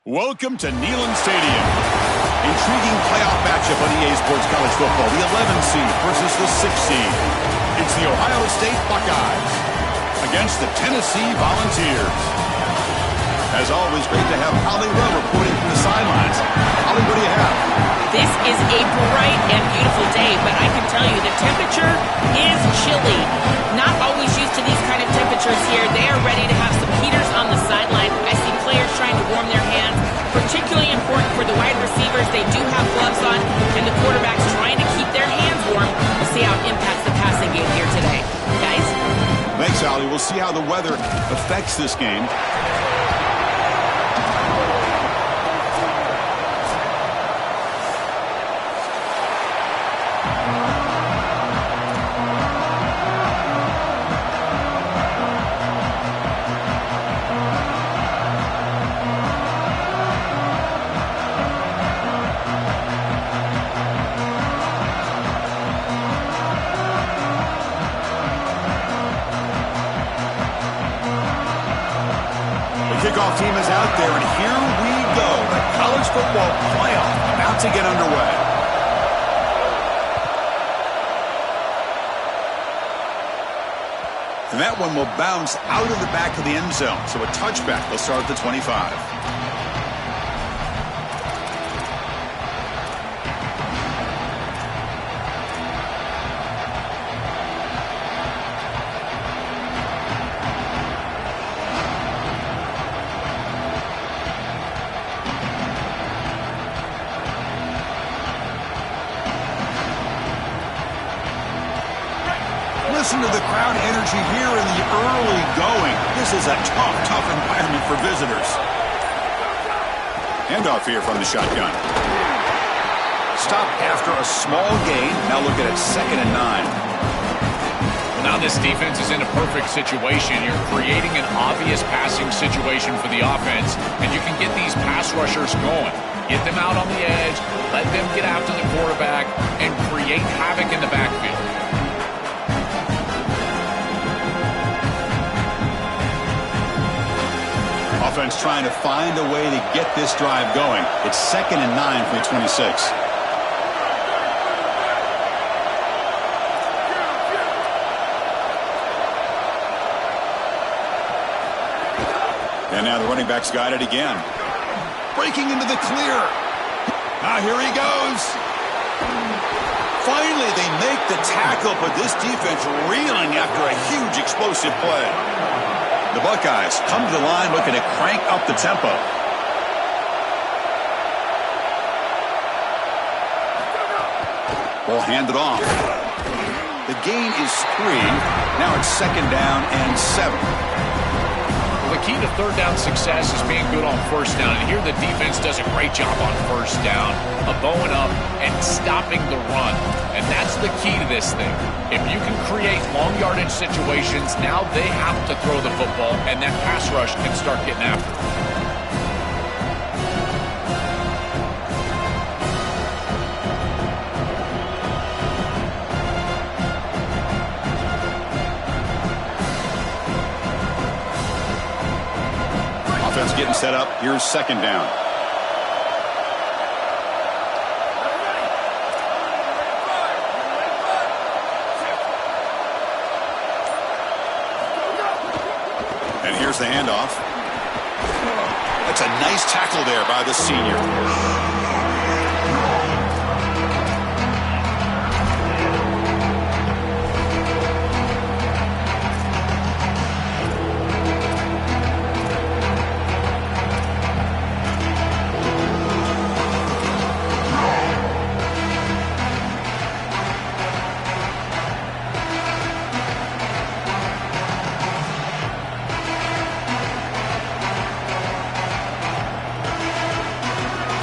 Welcome to Neyland Stadium. Intriguing playoff matchup on EA Sports College Football. The 11th seed versus the 6th seed. It's the Ohio State Buckeyes against the Tennessee Volunteers. As always, great to have Holly Well reporting from the sidelines. Holly, what do you have? This is a bright and beautiful day, but I can tell you the temperature is chilly. Not always used to these kind of temperatures here. They are ready to have some heaters on the sideline. I see players trying to warm their hands. Particularly important for the wide receivers. They do have gloves on, and the quarterbacks trying to keep their hands warm. We'll see how it impacts the passing game here today. Guys? Thanks, Holly. We'll see how the weather affects this game. Kickoff team is out there, and here we go. The college football playoff about to get underway. And that one will bounce out of the back of the end zone. So a touchback will start at the 25. Listen to the crowd energy here in the early going. This is a tough environment for visitors. Handoff here from the shotgun. Stop after a small gain. Now looking at 2nd and 9. Now this defense is in a perfect situation. You're creating an obvious passing situation for the offense, and you can get these pass rushers going. Get them out on the edge, let them get after the quarterback, and create havoc in the backfield. Offense trying to find a way to get this drive going. It's 2nd and 9 from the 26. And now the running back's got it again. Breaking into the clear. Now here he goes. Finally, they make the tackle, but this defense reeling after a huge explosive play. The Buckeyes come to the line looking to crank up the tempo. Ball handed off. The gain is 3. Now it's 2nd down and 7. Well, the key to third down success is being good on first down. And here the defense does a great job on first down of bowing up and stopping the run. And that's the key to this thing. If you can create long yardage situations, now they have to throw the football, and that pass rush can start getting after it. Offense getting set up. Here's 2nd down. And here's the handoff. That's a nice tackle there by the senior.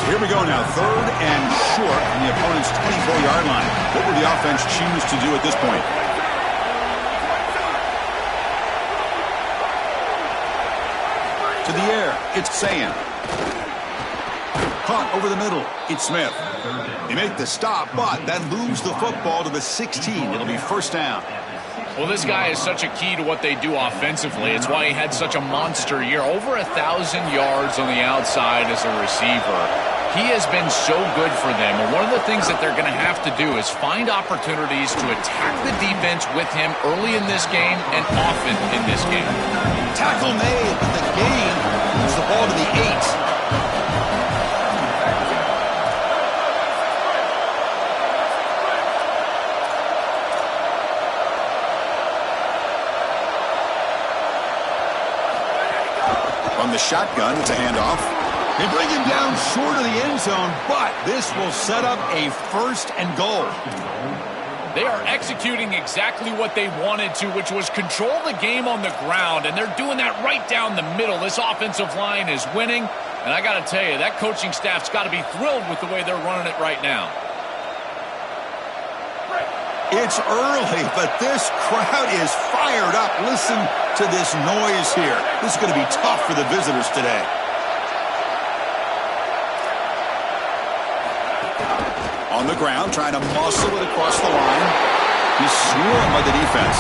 Here we go now, 3rd and short from the opponent's 24-yard line. What will the offense choose to do at this point? To the air, it's Sayan. Caught over the middle, it's Smith. They make the stop, but that moves the football to the 16. It'll be 1st down. Well, this guy is such a key to what they do offensively. It's why he had such a monster year. Over 1,000 yards on the outside as a receiver. He has been so good for them. And one of the things that they're going to have to do is find opportunities to attack the defense with him early in this game and often in this game. Tackle made, but the gain moves the ball to the 8. From the shotgun, it's a handoff. They bring him down short of the end zone, but this will set up a 1st and goal. They are executing exactly what they wanted to, which was control the game on the ground, and they're doing that right down the middle. This offensive line is winning, and I got to tell you, that coaching staff's got to be thrilled with the way they're running it right now. It's early, but this crowd is fired up. Listen to this noise here. This is going to be tough for the visitors today. On the ground, trying to muscle it across the line. He's swarmed by the defense.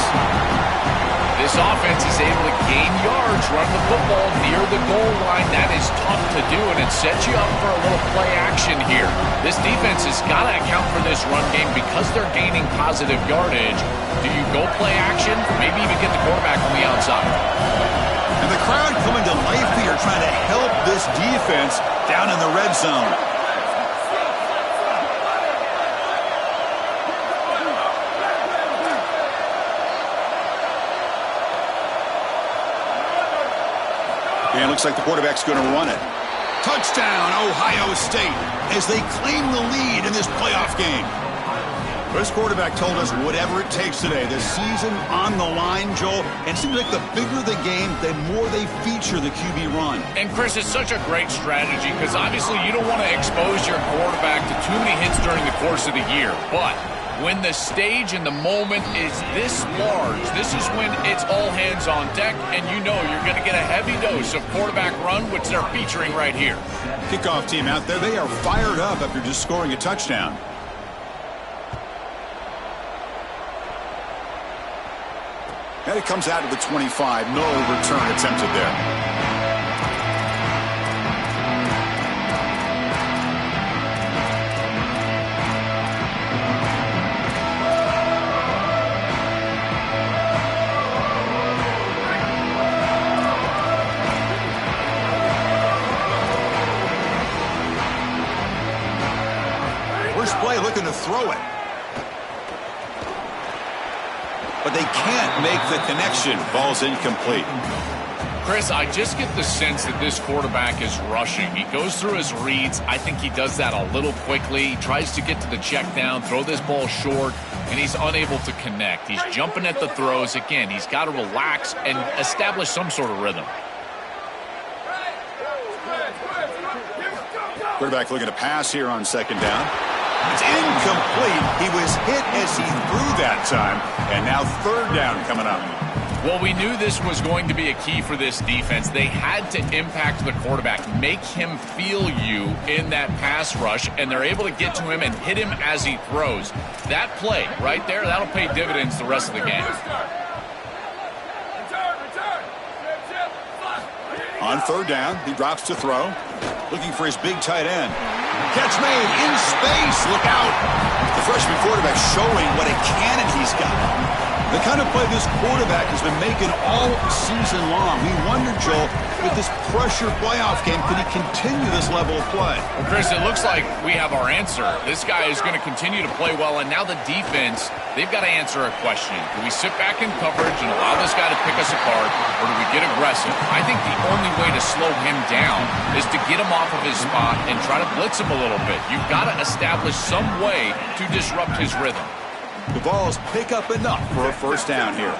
This offense is able to gain yards, run the football near the goal line. That is tough to do, and it sets you up for a little play action here. This defense has got to account for this run game because they're gaining positive yardage. Do you go play action? Maybe even get the quarterback on the outside. And the crowd coming to life here, trying to help this defense down in the red zone. And it looks like the quarterback's going to run it. Touchdown, Ohio State, as they claim the lead in this playoff game. This quarterback told us whatever it takes today. The season on the line, Joel. And it seems like the bigger the game, the more they feature the QB run. And, Chris, it's such a great strategy because obviously you don't want to expose your quarterback to too many hits during the course of the year. But when the stage and the moment is this large, this is when it's all hands on deck, and you know you're going to get a heavy dose of quarterback run, which they're featuring right here. Kickoff team out there, they are fired up after just scoring a touchdown. And it comes out to the 25. No return attempted there. Play looking to throw it. But they can't make the connection. Ball's incomplete. Chris, I just get the sense that this quarterback is rushing. He goes through his reads. I think he does that a little quickly. He tries to get to the check down, throw this ball short, and he's unable to connect. He's jumping at the throws. Again, he's got to relax and establish some sort of rhythm. Quarterback looking to pass here on 2nd down. It's incomplete. He was hit as he threw that time. And now 3rd down coming up. Well, we knew this was going to be a key for this defense. They had to impact the quarterback, make him feel you in that pass rush, and they're able to get to him and hit him as he throws. That play right there, that'll pay dividends the rest of the game. On 3rd down, he drops to throw. Looking for his big tight end. Catch made in space. Look out. The freshman quarterback showing what a cannon he's got. The kind of play this quarterback has been making all season long. We wonder, Joel, with this pressure playoff game, can he continue this level of play? Well, Chris, it looks like we have our answer. This guy is going to continue to play well, and now the defense, they've got to answer a question. Do we sit back in coverage and allow this guy to pick us apart, or do we get aggressive? I think the only way to slow him down is to get him off of his spot and try to blitz him a little bit. You've got to establish some way to disrupt his rhythm. The balls pick up enough for a 1st down here.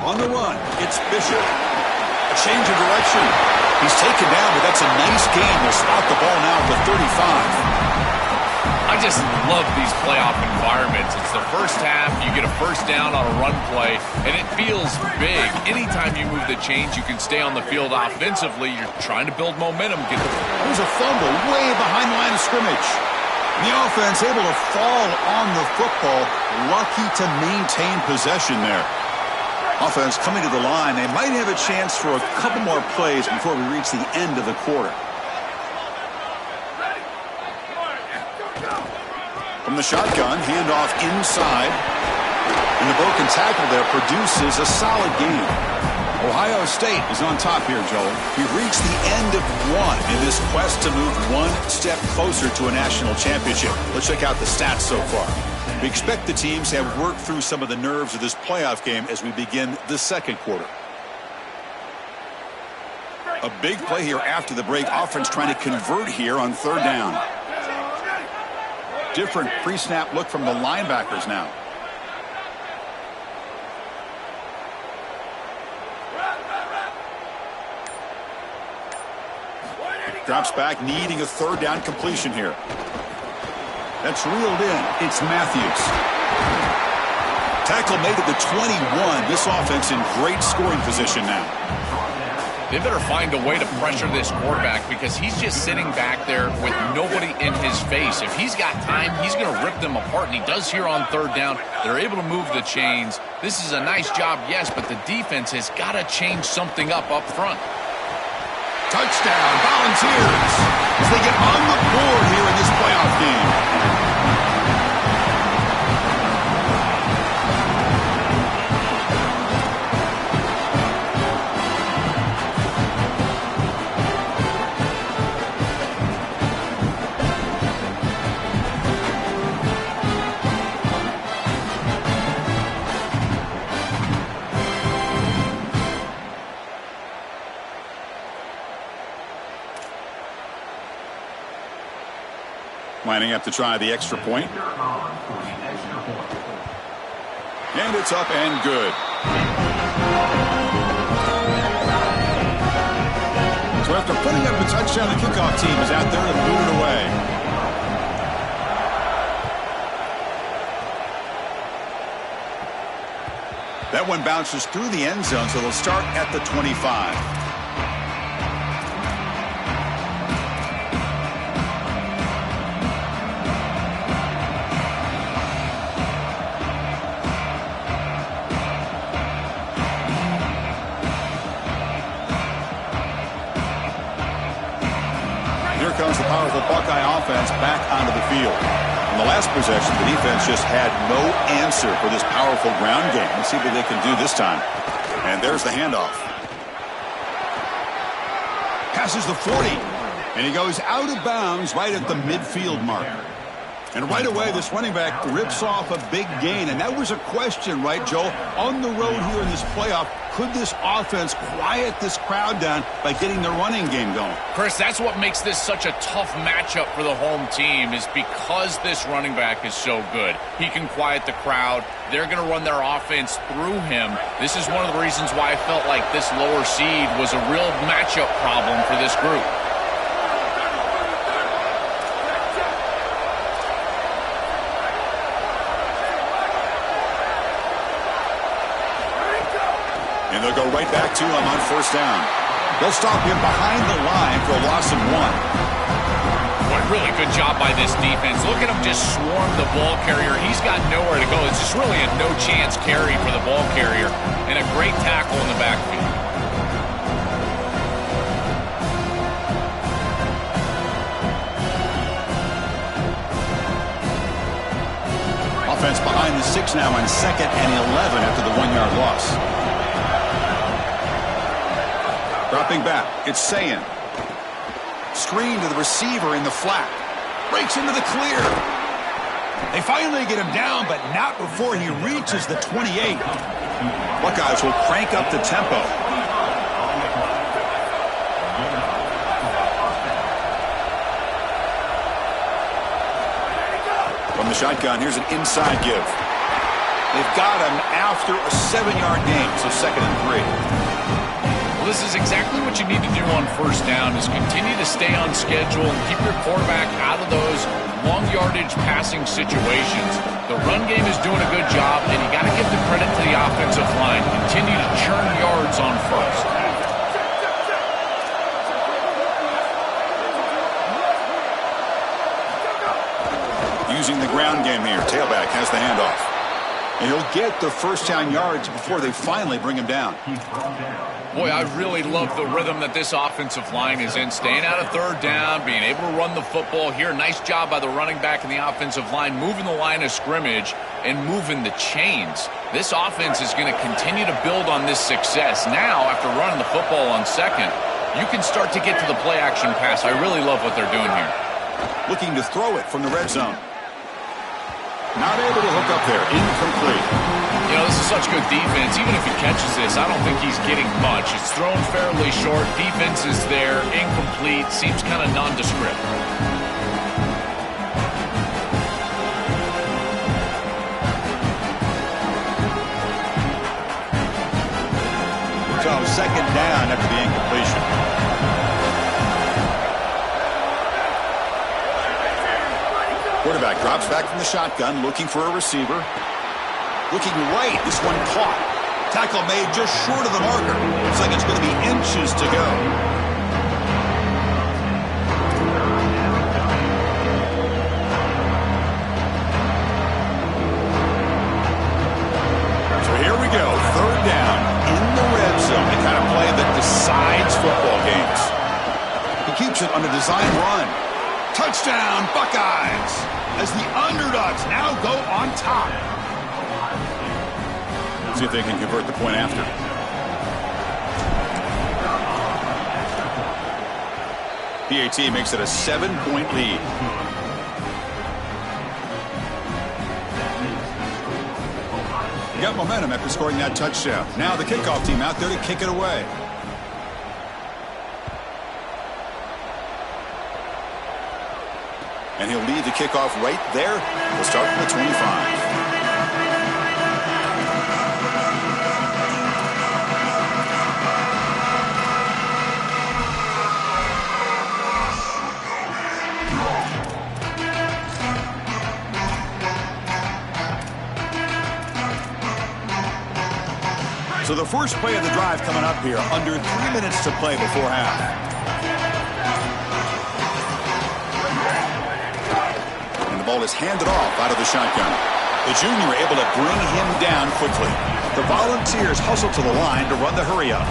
On the run, it's Bishop. A change of direction. He's taken down, but that's a nice gain. They'll spot the ball now at the 35. I just love these playoff environments. It's the first half, you get a 1st down on a run play, and it feels big. Anytime you move the chains, you can stay on the field offensively. You're trying to build momentum. There's a fumble way behind the line of scrimmage. The offense able to fall on the football. Lucky to maintain possession there. Offense coming to the line. They might have a chance for a couple more plays before we reach the end of the quarter. From the shotgun, handoff inside. And the broken tackle there produces a solid gain. Ohio State is on top here, Joel. We've reached the end of one in this quest to move one step closer to a national championship. Let's check out the stats so far. We expect the teams to have worked through some of the nerves of this playoff game as we begin the second quarter. A big play here after the break. Offense trying to convert here on third down. Different pre-snap look from the linebackers now. Drops back, needing a third down completion here. That's reeled in. It's Matthews. Tackle made at the 21. This offense in great scoring position now. They better find a way to pressure this quarterback because he's just sitting back there with nobody in his face. If he's got time, he's going to rip them apart, and he does here on third down. They're able to move the chains. This is a nice job, yes, but the defense has got to change something up front. Touchdown, Volunteers, as they get on the board here in this playoff game. Lining up to try the extra point. And it's up and good. So after putting up a touchdown, the kickoff team is out there to boot it away. That one bounces through the end zone, so they'll start at the 25. Comes the powerful Buckeye offense back onto the field. In the last possession, the defense just had no answer for this powerful ground game. Let's see what they can do this time. And there's the handoff. Passes the 40. And he goes out of bounds right at the midfield mark. And right away, this running back rips off a big gain. And that was a question, right, Joel? On the road here in this playoff, could this offense quiet this crowd down by getting their running game going? Chris, that's what makes this such a tough matchup for the home team is because this running back is so good. He can quiet the crowd. They're going to run their offense through him. This is one of the reasons why I felt like this lower seed was a real matchup problem for this group. And they'll go right back to him on first down. They'll stop him behind the line for a loss of 1. What a really good job by this defense. Look at him just swarm the ball carrier. He's got nowhere to go. It's just really a no-chance carry for the ball carrier. And a great tackle in the backfield. Offense behind the 6 now on 2nd and 11 after the 1-yard loss. Dropping back, it's Sayin. Screen to the receiver in the flat. Breaks into the clear. They finally get him down, but not before he reaches the 28. Buckeyes will crank up the tempo. From the shotgun, here's an inside give. They've got him after a 7-yard gain, so 2nd and 3. Well, this is exactly what you need to do on first down is continue to stay on schedule and keep your quarterback out of those long yardage passing situations. The run game is doing a good job, and you got to give the credit to the offensive line. Continue to churn yards on first. game here. Tailback has the handoff. And he'll get the first down yards before they finally bring him down. Boy, I really love the rhythm that this offensive line is in. Staying out of third down, being able to run the football here. Nice job by the running back and the offensive line, moving the line of scrimmage and moving the chains. This offense is going to continue to build on this success. Now, after running the football on second, you can start to get to the play-action pass. I really love what they're doing here. Looking to throw it from the red zone. Not able to hook up there. Incomplete. You know, this is such good defense. Even if he catches this, I don't think he's getting much. It's thrown fairly short. Defense is there. Incomplete. Seems kind of nondescript. So second down after the incompletion. Quarterback drops back from the shotgun, looking for a receiver. Looking right, this one caught. Tackle made just short of the marker. Looks like it's going to be inches to go. So here we go, third down in the red zone. The kind of play that decides football games. He keeps it on a design run. Touchdown, Buckeyes, as the underdogs now go on top. See if they can convert the point after. PAT makes it a 7-point lead. He got momentum after scoring that touchdown. Now the kickoff team out there to kick it away. And he'll lead the kickoff right there. We'll start from the 25. So the first play of the drive coming up here. Under 3 minutes to play before half. The ball is handed off out of the shotgun. The junior able to bring him down quickly. The Volunteers hustle to the line to run the hurry up.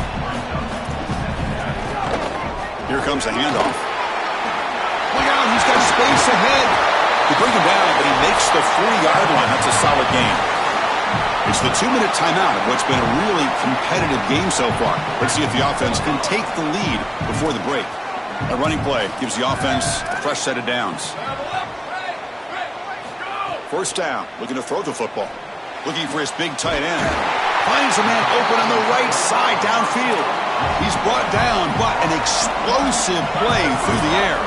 Here comes the handoff. Look out, he's got space ahead. They bring him down, but he makes the 40-yard line. That's a solid gain. It's the 2-minute timeout of what's been a really competitive game so far. Let's see if the offense can take the lead before the break. A running play gives the offense a fresh set of downs. First down, looking to throw the football. Looking for his big tight end. Finds a man open on the right side downfield. He's brought down, but an explosive play through the air.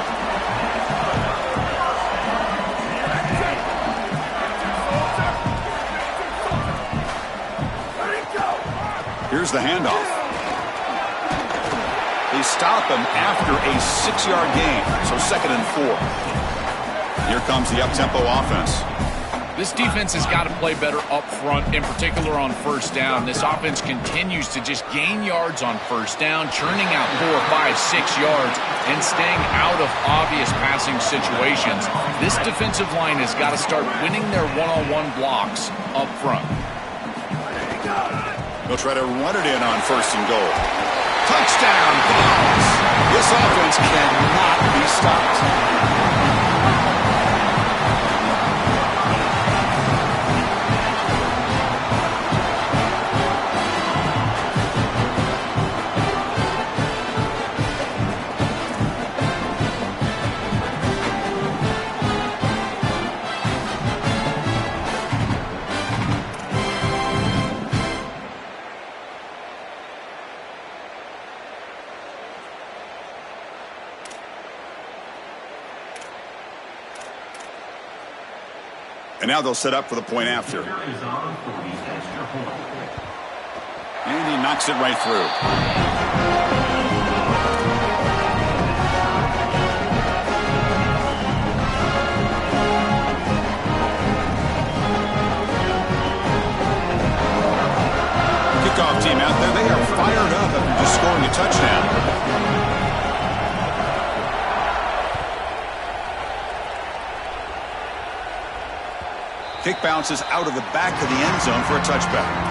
Here's the handoff. They stop him after a 6-yard gain, so 2nd and 4. Here comes the up-tempo offense. This defense has got to play better up front, in particular on first down. This offense continues to just gain yards on first down, churning out 4, 5, 6 yards, and staying out of obvious passing situations. This defensive line has got to start winning their one-on-one blocks up front. They'll try to run it in on 1st and goal. Touchdown, Balls! This offense cannot be stopped. And now they'll set up for the point after. And he knocks it right through. Kickoff team out there, they are fired up after just scoring a touchdown. Kick bounces out of the back of the end zone for a touchback.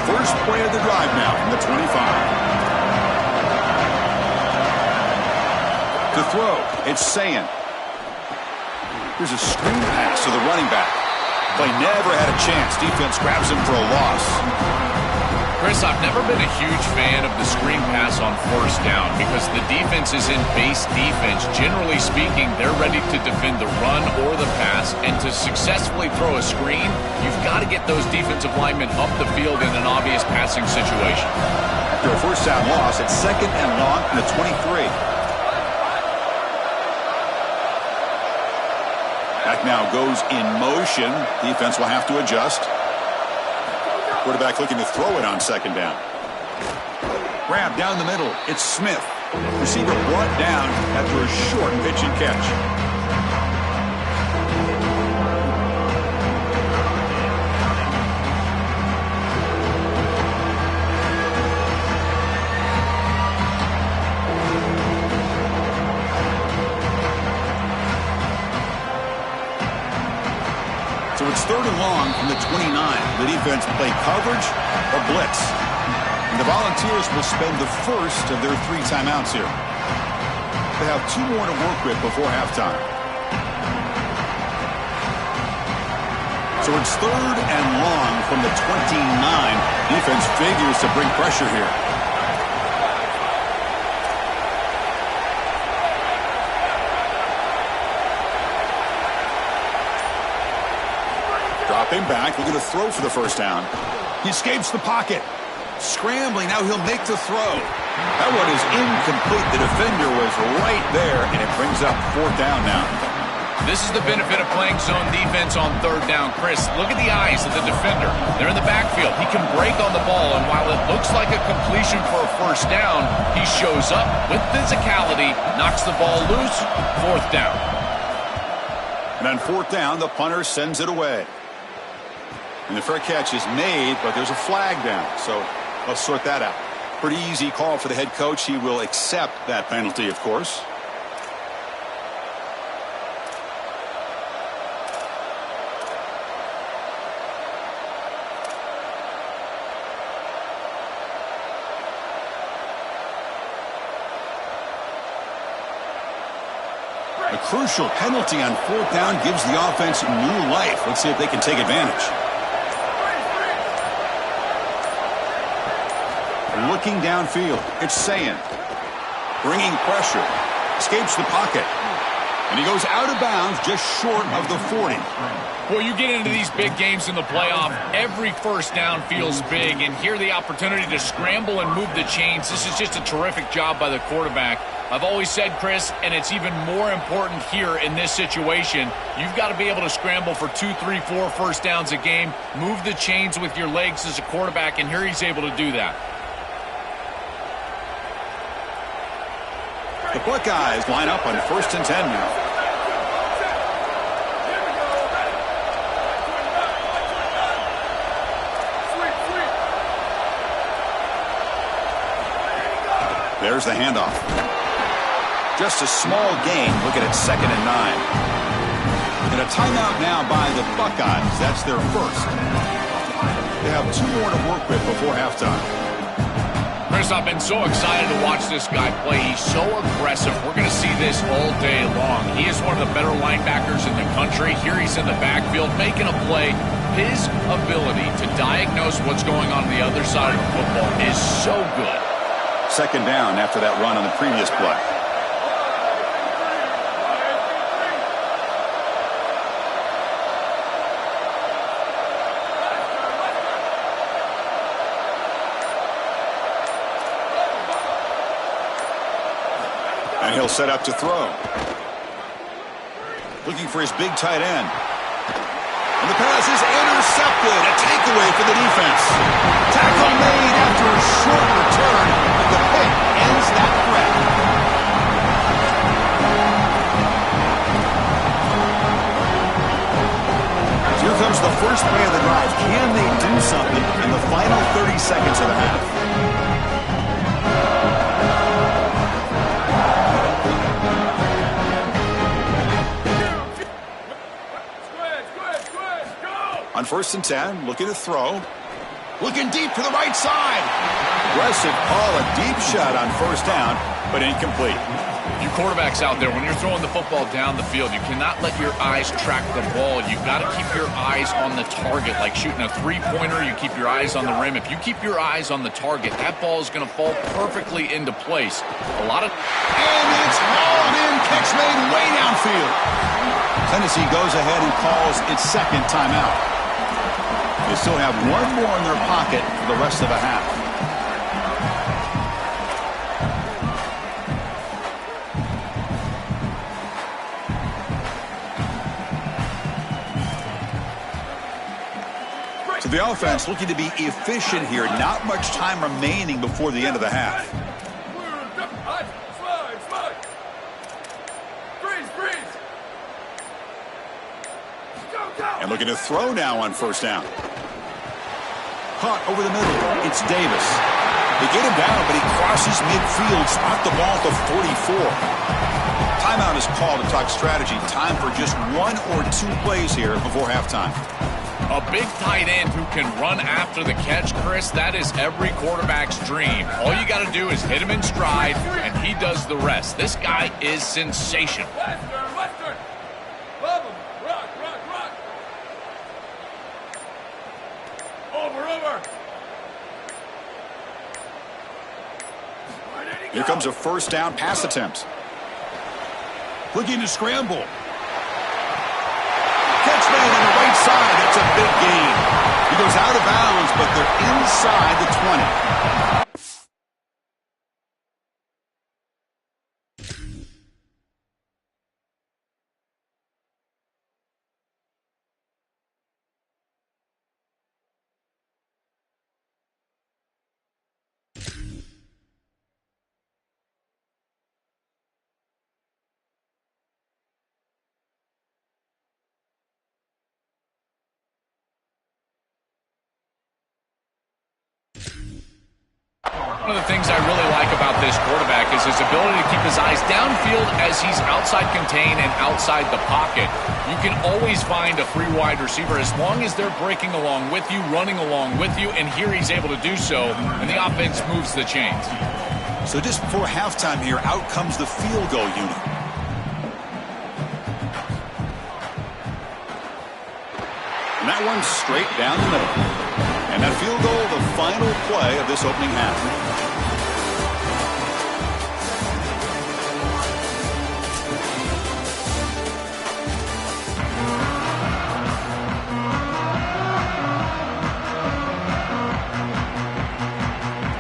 First play of the drive now from the 25. To throw, it's Sayin. Here's a screen pass to the running back. Play never had a chance. Defense grabs him for a loss. Chris, I've never been a huge fan of the screen pass on first down because the defense is in base defense. Generally speaking, they're ready to defend the run or the pass, and to successfully throw a screen, you've got to get those defensive linemen up the field in an obvious passing situation. After a first down loss, it's 2nd and long from the 23. Back now goes in motion. Defense will have to adjust. Quarterback looking to throw it on 2nd down. Grab down the middle. It's Smith. Receiver brought down after a short pitch and catch. So it's 3rd and long from the 29. The defense play coverage or blitz. And the Volunteers will spend the first of their 3 timeouts here. They have 2 more to work with before halftime. So it's 3rd and long from the 29. Defense figures to bring pressure here. Dropping back, looking to throw for the first down. He escapes the pocket. Scrambling, now he'll make the throw. That one is incomplete. The defender was right there, and it brings up 4th down now. This is the benefit of playing zone defense on 3rd down. Chris, look at the eyes of the defender. They're in the backfield. He can break on the ball, and while it looks like a completion for a first down, he shows up with physicality, knocks the ball loose, 4th down. And on 4th down, the punter sends it away. And the fair catch is made, but there's a flag down. So let's sort that out. Pretty easy call for the head coach. He will accept that penalty, of course. A crucial penalty on 4th down gives the offense new life. Let's see if they can take advantage. Looking downfield, it's Sayin. Bringing pressure. Escapes the pocket. And he goes out of bounds just short of the 40. Well, you get into these big games in the playoff, every first down feels big, and here the opportunity to scramble and move the chains. This is just a terrific job by the quarterback. I've always said, Chris, and it's even more important here in this situation, you've got to be able to scramble for 2, 3, 4 first downs a game, move the chains with your legs as a quarterback, and here he's able to do that. The Buckeyes line up on 1st and 10 now. There's the handoff. Just a small gain. Look at it, 2nd and 9. And a timeout now by the Buckeyes. That's their first. They have 2 more to work with before halftime. Chris, I've been so excited to watch this guy play. He's so aggressive. We're going to see this all day long. He is one of the better linebackers in the country. Here he's in the backfield making a play. His ability to diagnose what's going on the other side of the football is so good. 2nd down after that run on the previous play. And he'll set up to throw. Looking for his big tight end. And the pass is intercepted. A takeaway for the defense. Tackle made after a short return. But the pick ends that threat. the first play of the drive. Can they do something in the final 30 seconds of the half? On 1st and 10, looking to throw. Looking deep to the right side. Aggressive call, a deep shot on 1st down, but incomplete. You quarterbacks out there, when you're throwing the football down the field, you cannot let your eyes track the ball. You've got to keep your eyes on the target. Like shooting a three-pointer, you keep your eyes on the rim. If you keep your eyes on the target, that ball is going to fall perfectly into place. And it's hauled in. Catch made way downfield. Tennessee goes ahead and calls its second timeout. They still have one more in their pocket for the rest of the half. So the offense looking to be efficient here. Not much time remaining before the end of the half. And looking to throw now on 1st down. Caught over the middle. It's Davis. They get him down, but he crosses midfield. Spot the ball to 44. Timeout is called to talk strategy. Time for just 1 or 2 plays here before halftime. A big tight end who can run after the catch, Chris, that is every quarterback's dream. All you got to do is hit him in stride, and he does the rest. This guy is sensational. Western. Love him. Rock. Over. Here comes a 1st down pass attempt. Looking to scramble. Catch made on the right side. That's a big gain. He goes out of bounds, but they're inside the 20. One of the things I really like about this quarterback is his ability to keep his eyes downfield as he's outside contained and outside the pocket. You can always find a free wide receiver as long as they're breaking along with you, running along with you, and here he's able to do so, and the offense moves the chains. So just before halftime here, out comes the field goal unit. And that one's straight down the middle. And that field goal, the final play of this opening half.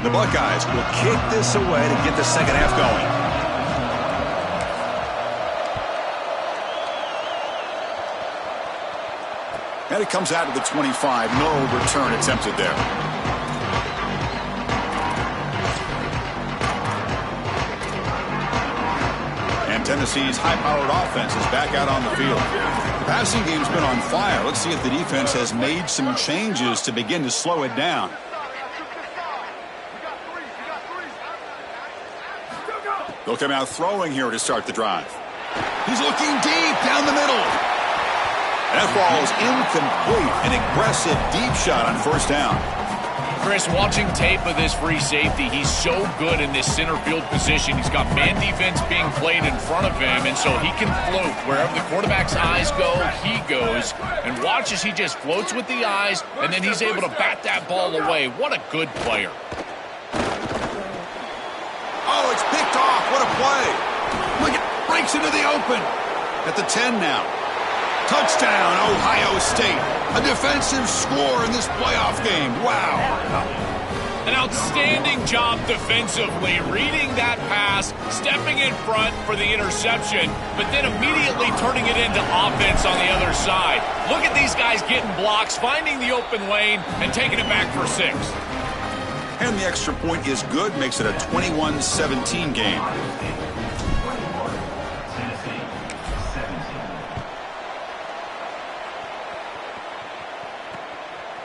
The Buckeyes will kick this away to get the second half going. And it comes out to the 25. No return attempted there. And Tennessee's high-powered offense is back out on the field. The passing game's been on fire. Let's see if the defense has made some changes to begin to slow it down. They'll come out throwing here to start the drive. He's looking deep down the middle. That ball is incomplete. An aggressive deep shot on 1st down. Chris, watching tape of this free safety, he's so good in this center field position. He's got man defense being played in front of him, and so he can float. Wherever the quarterback's eyes go, he goes. And watch as he just floats with the eyes, and then he's able to bat that ball away. What a good player. Oh, it's picked off. What a play. Look, it breaks into the open. At the 10 now. Touchdown, Ohio State. A defensive score in this playoff game. Wow. An outstanding job defensively, reading that pass, stepping in front for the interception, but then immediately turning it into offense on the other side. Look at these guys getting blocks, finding the open lane, and taking it back for 6. And the extra point is good, makes it a 21-17 game.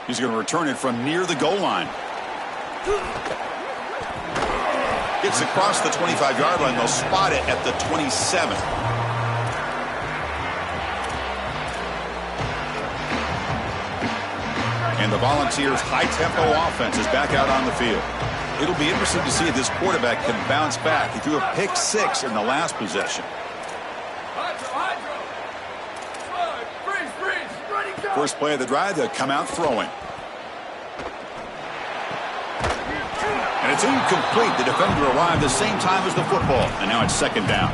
He's going to return it from near the goal line. Gets across the 25-yard line. They'll spot it at the 27. And the Volunteers' high-tempo offense is back out on the field. It'll be interesting to see if this quarterback can bounce back. He threw a pick 6 in the last possession. First play of the drive, they'll come out throwing. And it's incomplete. The defender arrived the same time as the football. And now it's second down.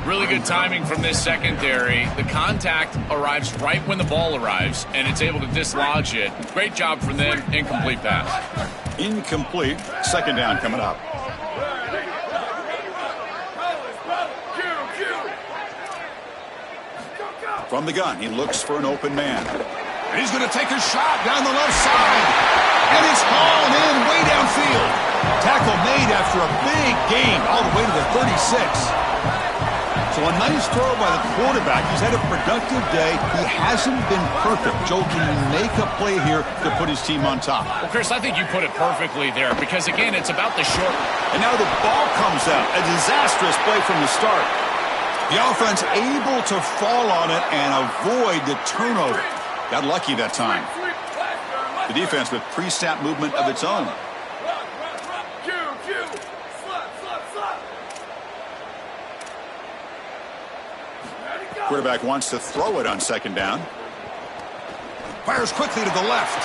Really good timing from this secondary. The contact arrives right when the ball arrives, and it's able to dislodge it. Great job from them. Incomplete pass. Incomplete. Second down coming up. From the gun, he looks for an open man. And he's going to take a shot down the left side. And it's hauled in way downfield. Tackle made after a big gain all the way to the 36. So a nice throw by the quarterback. He's had a productive day. He hasn't been perfect. Joe, can he make a play here to put his team on top? Well, Chris, I think you put it perfectly there because, again, it's about the short. And now the ball comes out. A disastrous play from the start. The offense able to fall on it and avoid the turnover. Got lucky that time. The defense with pre-snap movement of its own. Quarterback wants to throw it on second down. Fires quickly to the left.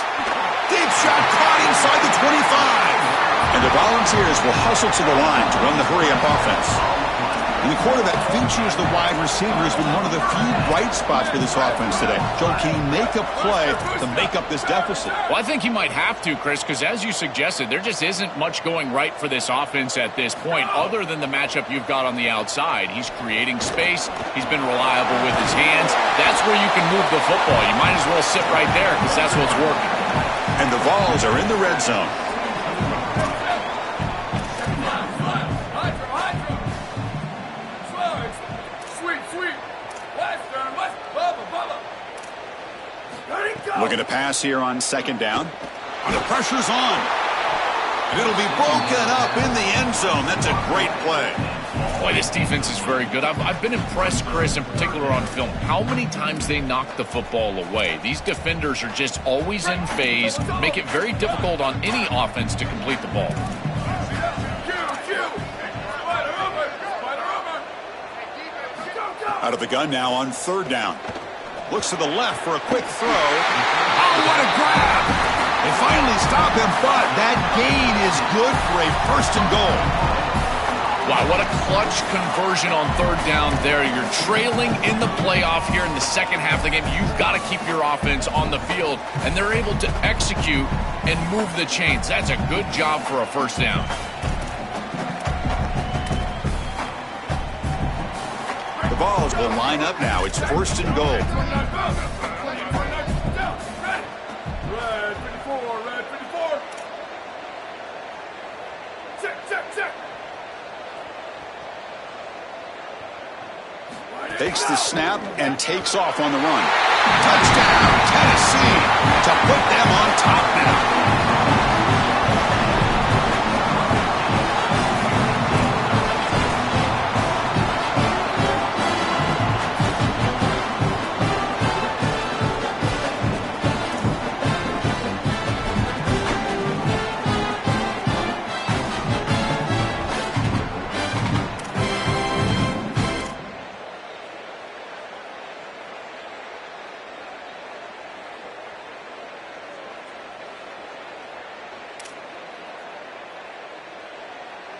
Deep shot caught inside the 25. And the Volunteers will hustle to the line to run the hurry-up offense. And the quarterback features the wide receiver has been one of the few bright spots for this offense today. Joe, can he make a play to make up this deficit? Well, I think he might have to, Chris, because as you suggested, there just isn't much going right for this offense at this point other than the matchup you've got on the outside. He's creating space. He's been reliable with his hands. That's where you can move the football. You might as well sit right there because that's what's working. And the Vols are in the red zone. Looking to pass here on second down. And the pressure's on. And it'll be broken up in the end zone. That's a great play. Boy, this defense is very good. I've been impressed, Chris, in particular on film, how many times they knock the football away. These defenders are just always in phase, make it very difficult on any offense to complete the ball. Out of the gun now on third down. Looks to the left for a quick throw. Oh, what a grab! They finally stop him, but that gain is good for a first and goal. Wow, what a clutch conversion on third down there. You're trailing in the playoff here in the second half of the game. You've got to keep your offense on the field, and they're able to execute and move the chains. That's a good job for a first down. The Vols will line up now. It's first and goal. Red 54, red 54. Check. Takes the snap and takes off on the run. Touchdown, Tennessee, to put them on top now.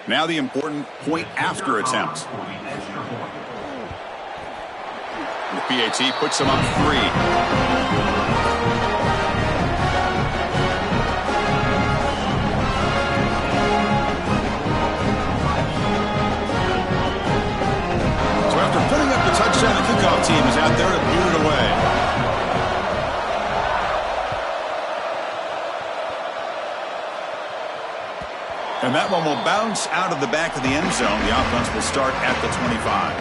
Now the important point after attempt. The PAT puts him on 3. So after putting up the touchdown, the kickoff team is out there to boot it away. And that one will bounce out of the back of the end zone. The offense will start at the 25.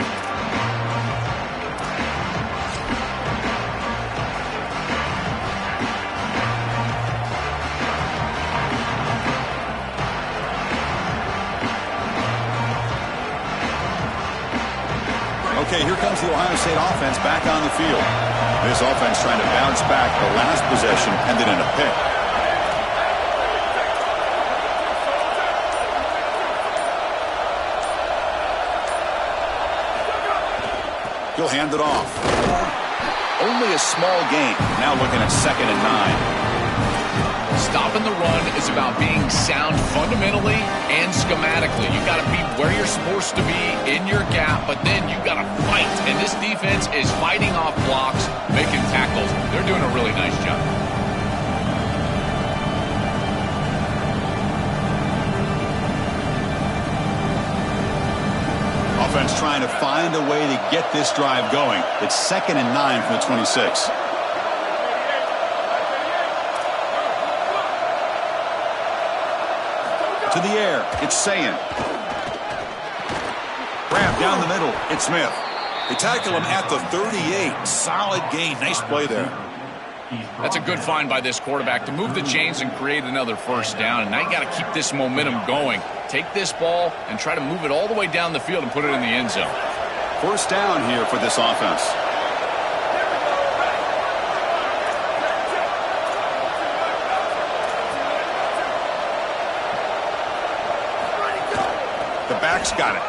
brings the Ohio State offense back on the field. This offense trying to bounce back the last possession, ended in a pick. He'll hand it off. Only a small gain. Now looking at 2nd and 9. Stopping the run is about being sound fundamentally and schematically. You got to be where you're supposed to be in your gap, but then you got to fight. And this defense is fighting off blocks, making tackles. They're doing a really nice job. Offense trying to find a way to get this drive going. It's 2nd and 9 from the 26. To the air, it's Sayin. Grab down the middle, it's Smith. They tackle him at the 38. Solid gain. Nice play there. That's a good find by this quarterback to move the chains and create another first down. And now you got to keep this momentum going. Take this ball and try to move it all the way down the field and put it in the end zone. First down here for this offense. The back's got it.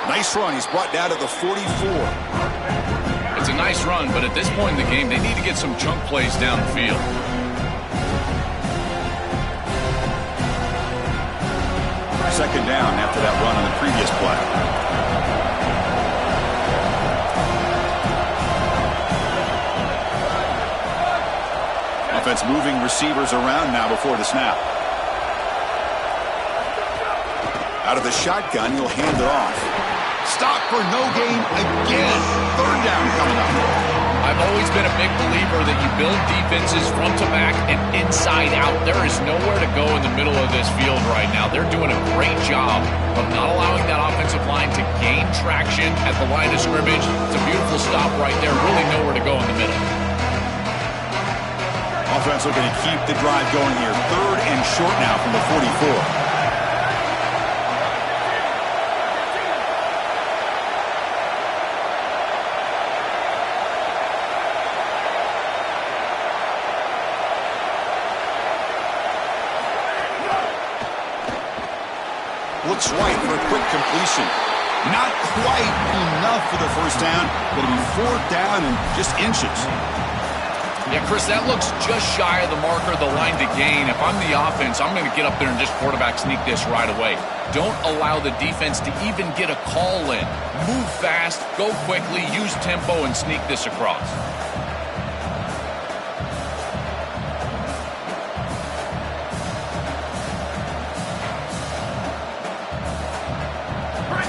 Nice run. He's brought down to the 44. It's a nice run, but at this point in the game, they need to get some chunk plays down the field. Second down after that run on the previous play. Offense moving receivers around now before the snap. Out of the shotgun, he'll hand it off. Stop for no gain again. Third down coming up. I've always been a big believer that you build defenses front to back and inside out. There is nowhere to go in the middle of this field right now. They're doing a great job of not allowing that offensive line to gain traction at the line of scrimmage. It's a beautiful stop right there. Really nowhere to go in the middle. Offense looking to keep the drive going here. 3rd and short now from the 44. Looks right for a quick completion. Not quite enough for the first down. Going to be 4th down and just inches. Yeah, Chris, that looks just shy of the marker, the line to gain. If I'm the offense, I'm going to get up there and just quarterback sneak this right away. Don't allow the defense to even get a call in. Move fast, go quickly, use tempo, and sneak this across.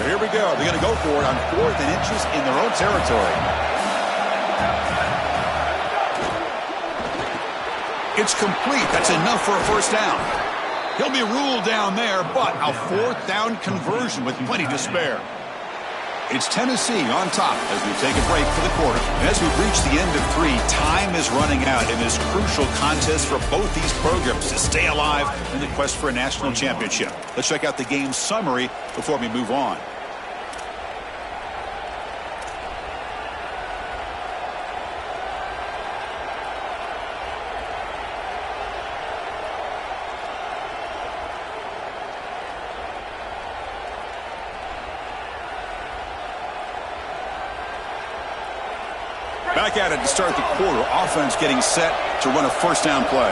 So here we go. They're going to go for it on 4th and inches in their own territory. It's complete. That's enough for a first down. He'll be ruled down there, but a 4th down conversion with plenty to spare. It's Tennessee on top as we take a break for the quarter. And as we've reached the end of 3, time is running out in this crucial contest for both these programs to stay alive in the quest for a national championship. Let's check out the game summary before we move on. Back at it to start the quarter. Offense getting set to run a first down play.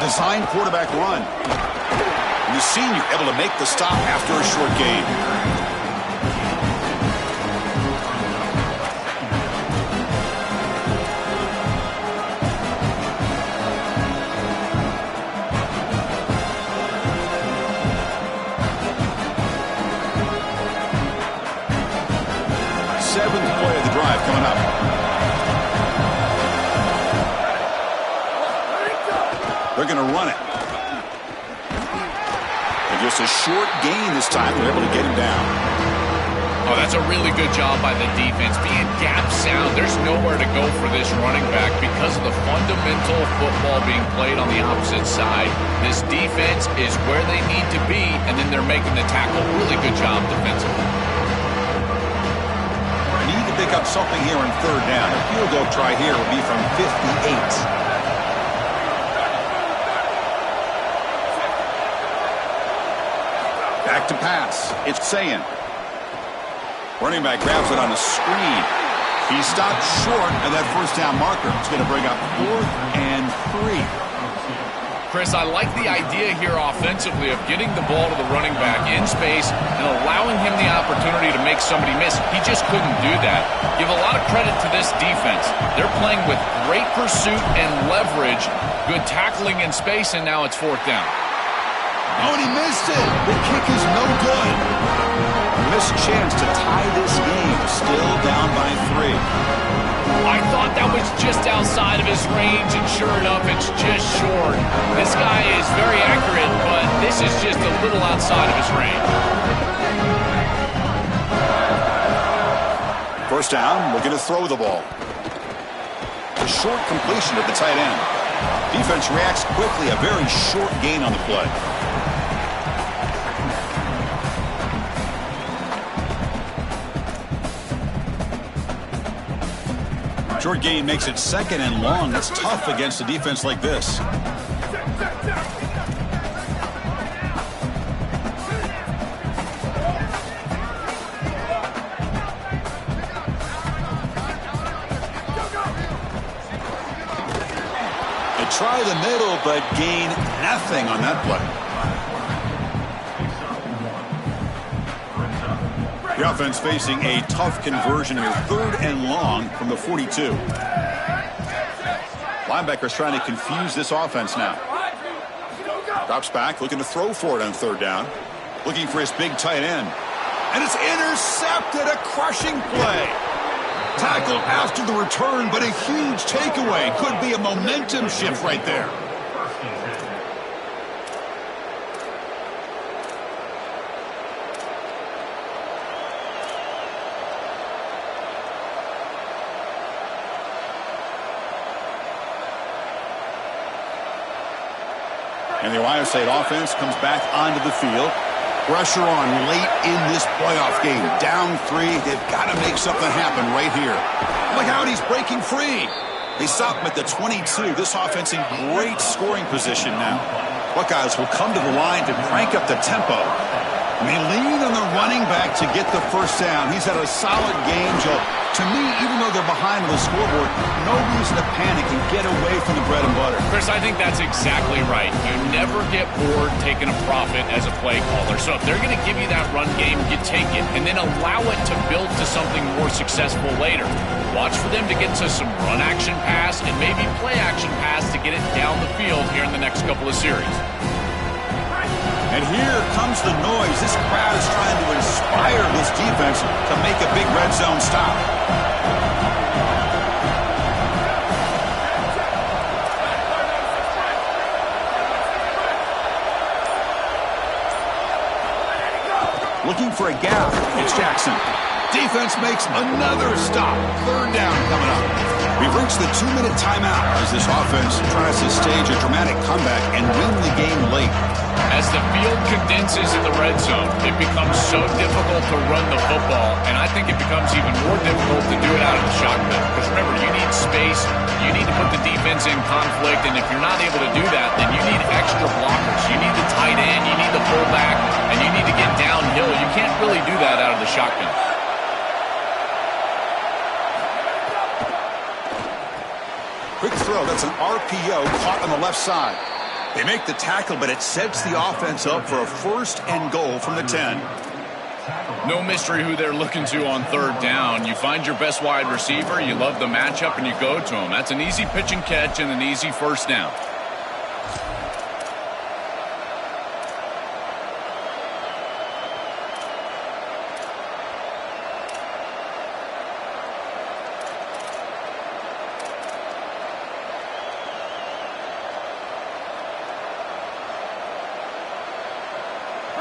Design quarterback run. And the senior able to make the stop after a short gain. Seventh play of the drive coming up. They're going to run it. And just a short gain this time. They're able to get him down. Oh, that's a really good job by the defense. Being gap sound, there's nowhere to go for this running back because of the fundamental football being played on the opposite side. This defense is where they need to be, and then they're making the tackle. Really good job defensively. Need to pick up something here on third down. A field goal try here will be from 58. Back to pass. It's Sayin. Running back grabs it on a screen. He stopped short of that first down marker. It's going to bring up 4th and 3. Chris, I like the idea here offensively of getting the ball to the running back in space and allowing him the opportunity to make somebody miss. He just couldn't do that. Give a lot of credit to this defense. They're playing with great pursuit and leverage, good tackling in space, and now it's 4th down. Oh, and he missed it. The kick is no good. Missed chance to tie this game. Still down by 3. I thought that was just outside of his range, and sure enough, it's just short. This guy is very accurate, but this is just a little outside of his range. First down, we're going to throw the ball. A short completion at the tight end. Defense reacts quickly. A very short gain on the play. Short gain makes it 2nd and long. That's tough against a defense like this. They try the middle, but gain nothing on that play. The offense facing a tough conversion here. 3rd and long from the 42. Linebackers trying to confuse this offense now. Drops back, looking to throw for it on 3rd down. Looking for his big tight end. And it's intercepted. A crushing play. Tackled after the return, but a huge takeaway. Could be a momentum shift right there. And the Ohio State offense comes back onto the field. Pressure on late in this playoff game. Down 3. They've got to make something happen right here. Look out, he's breaking free. They stop him at the 22. This offense in great scoring position now. Buckeyes will come to the line to crank up the tempo. And they lean on the running back to get the first down. He's had a solid game, Joe. To me, even though they're behind on the scoreboard, no reason to panic and get away from the bread and butter. Chris, I think that's exactly right. You never get bored taking a profit as a play caller. So if they're going to give you that run game, you take it and then allow it to build to something more successful later. Watch for them to get to some run action pass and maybe play action pass to get it down the field here in the next couple of series. And here comes the noise. This crowd is trying to inspire this defense to make a big red zone stop. Looking for a gap. It's Jackson. Defense makes another stop. 3rd down coming up. We've reached the 2-minute timeout as this offense tries to stage a dramatic comeback and win the game late. As the field condenses in the red zone, it becomes so difficult to run the football, and I think it becomes even more difficult to do it out of the shotgun. Because remember, you need space, you need to put the defense in conflict, and if you're not able to do that, then you need extra blockers. You need the tight end, you need the fullback, and you need to get downhill. You can't really do that out of the shotgun. Quick throw, that's an RPO caught on the left side. They make the tackle, but it sets the offense up for a 1st and goal from the 10. No mystery who they're looking to on 3rd down. You find your best wide receiver, you love the matchup, and you go to him. That's an easy pitch and catch and an easy 1st down.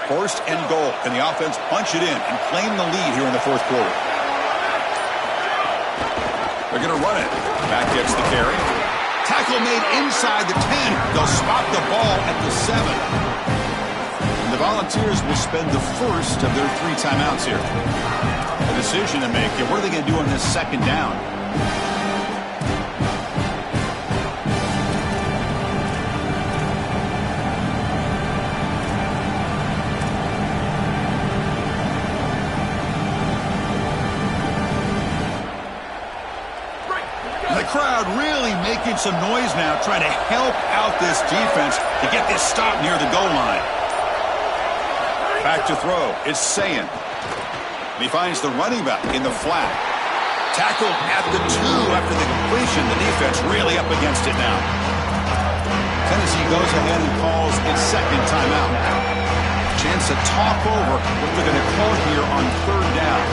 First and goal. Can the offense punch it in and claim the lead here in the fourth quarter? They're going to run it. Back gets the carry. Tackle made inside the 10. They'll spot the ball at the 7. And the Volunteers will spend the first of their 3 timeouts here. A decision to make. What are they going to do on this second down? Crowd really making some noise now, trying to help out this defense to get this stop near the goal line. Back to throw. It's Sayin. He finds the running back in the flat. Tackled at the 2 after the completion. The defense really up against it now. Tennessee goes ahead and calls its second timeout. Chance to talk over what they're going to call here on third down.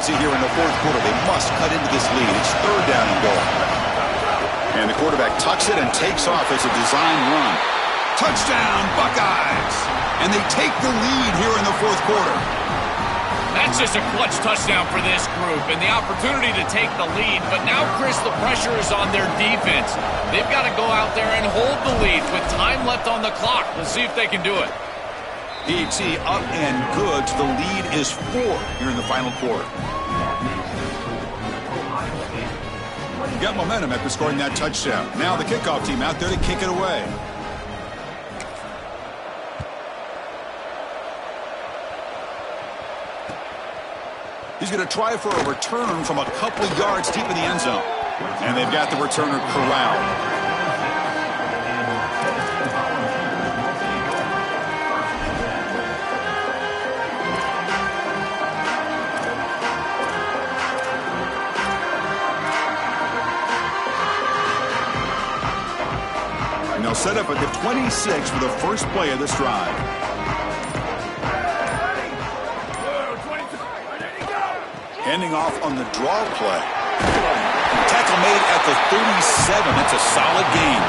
Here in the fourth quarter, they must cut into this lead. It's third down and goal. And the quarterback tucks it and takes off as a design run. Touchdown, Buckeyes! And they take the lead here in the fourth quarter. That's just a clutch touchdown for this group and the opportunity to take the lead. But now, Chris, the pressure is on their defense. They've got to go out there and hold the lead with time left on the clock. Let's see if they can do it. DT up and good. The lead is 4 here in the final quarter. Got momentum after scoring that touchdown. Now the kickoff team out there to kick it away. He's going to try for a return from a couple of yards deep in the end zone. And they've got the returner corralled. Set up at the 26 for the first play of this drive. Handing off on the draw play. Tackle made at the 37. That's a solid gain.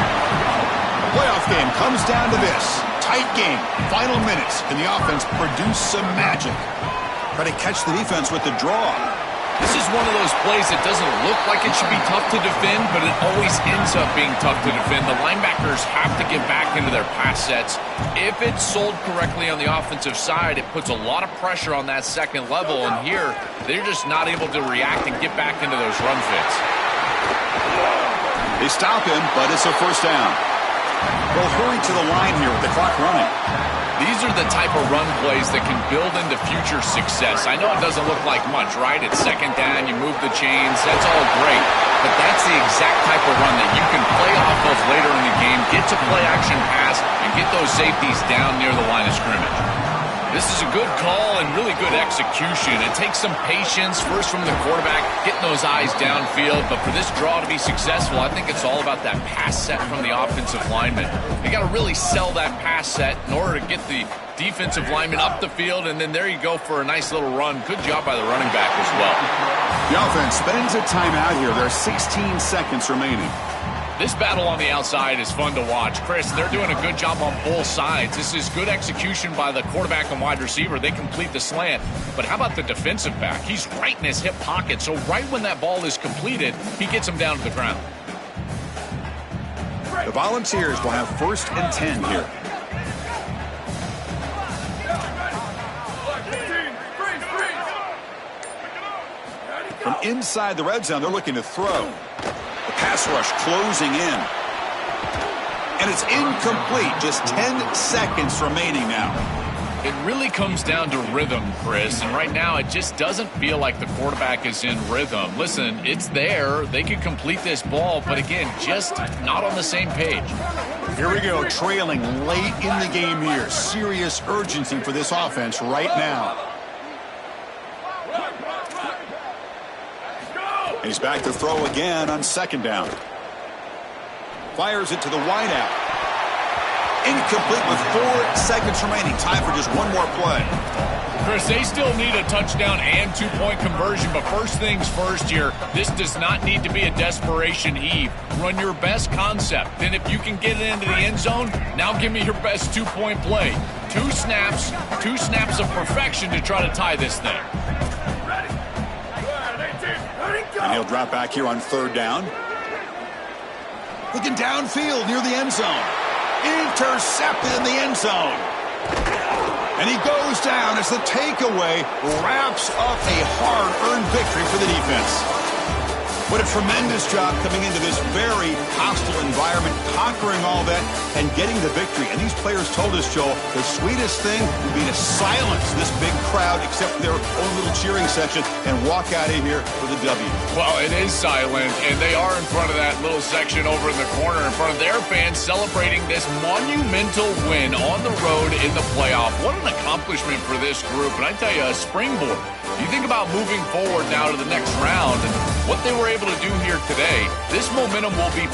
The playoff game comes down to this. Tight game. Final minutes. Can the offense produce some magic? Try to catch the defense with the draw. This is one of those plays that doesn't look like it should be tough to defend, but it always ends up being tough to defend. The linebackers have to get back into their pass sets. If it's sold correctly on the offensive side, it puts a lot of pressure on that second level, and here, they're just not able to react and get back into those run fits. They stop him, but it's a first down. They'll hurry to the line here with the clock running. These are the type of run plays that can build into future success. I know it doesn't look like much, right? It's second down, you move the chains, that's all great. But that's the exact type of run that you can play off of later in the game, get to play action pass, and get those safeties down near the line of scrimmage. This is a good call and really good execution. It takes some patience, first from the quarterback, getting those eyes downfield. But for this draw to be successful, I think it's all about that pass set from the offensive lineman. They got to really sell that pass set in order to get the defensive lineman up the field. And then there you go for a nice little run. Good job by the running back as well. The offense spends a timeout here. There are 16 seconds remaining. This battle on the outside is fun to watch. Chris, they're doing a good job on both sides. This is good execution by the quarterback and wide receiver. They complete the slant. But how about the defensive back? He's right in his hip pocket. So right when that ball is completed, he gets him down to the ground. The Volunteers will have 1st and 10 here. From inside the red zone, they're looking to throw. The pass rush closing in. And it's incomplete. Just 10 seconds remaining now. It really comes down to rhythm, Chris. And right now, it just doesn't feel like the quarterback is in rhythm. Listen, it's there. They can complete this ball. But again, just not on the same page. Here we go. Trailing late in the game here. Serious urgency for this offense right now. He's back to throw again on 2nd down. Fires it to the wideout. incomplete with 4 seconds remaining. Time for just one more play. Chris, they still need a touchdown and 2-point conversion, but first things first here, this does not need to be a desperation heave. Run your best concept. Then if you can get it into the end zone, now give me your best 2-point play. 2 snaps of perfection to try to tie this thing. Ready. Good, 18. Ready, go. And he'll drop back here on 3rd down. Looking downfield near the end zone. Intercepted in the end zone. And he goes down as the takeaway wraps up a hard-earned victory for the defense. What a tremendous job coming into this very hostile environment, conquering all that and getting the victory. And these players told us, Joel, the sweetest thing would be to silence this big crowd except for their own little cheering section and walk out of here with a W. Well, it is silent, and they are in front of that little section over in the corner in front of their fans celebrating this monumental win on the road in the playoff. What an accomplishment for this group, and I tell you, a springboard. You think about moving forward now to the next round and what they were able to do here today, this momentum will be